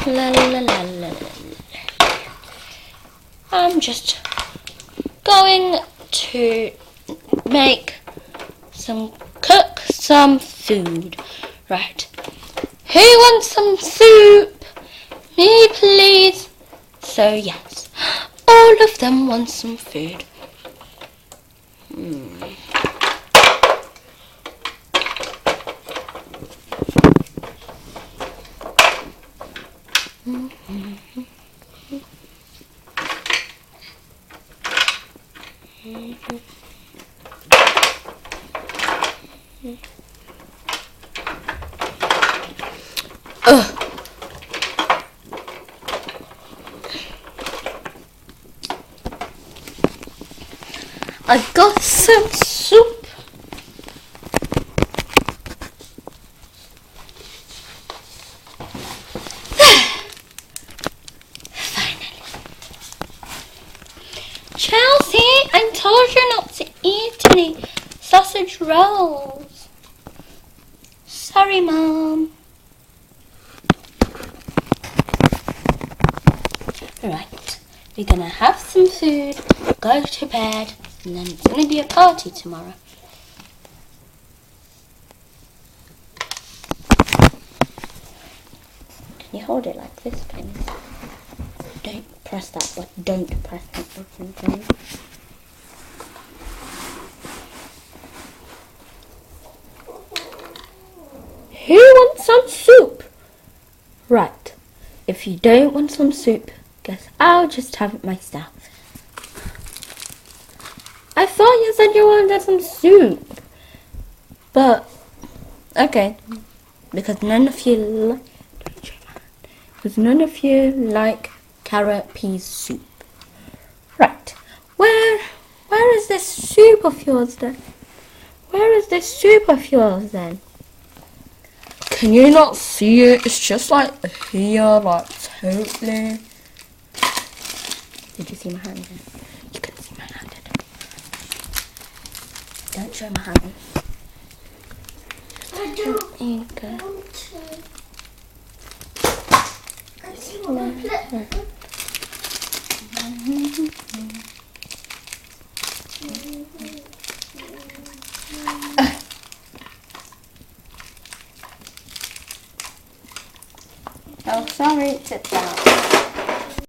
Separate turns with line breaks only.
La la la la. I'm just going to cook some food. Right. Who wants some soup? Me, please. So yes, all of them want some food. I got some soup. Finally. Chelsea, I told you not to eat any sausage rolls. Sorry, Mom. Right, we're gonna have some food, go to bed, and then it's gonna be a party tomorrow. Can you hold it like this, please? Don't press that button. Don't press that button, please. Who wants some soup? Right, if you don't want some soup, guess I'll just have it myself. I thought you said you wanted some soup. But, okay, because none of you like carrot peas soup. Right, where is this soup of yours then? Where is this soup of yours then? Can you not see it? It's just like here, like totally. Did you see my hand then? You couldn't see my hand then. Don't show my hand.
I don't want to. I see what I flip.
Oh, sorry, sit down.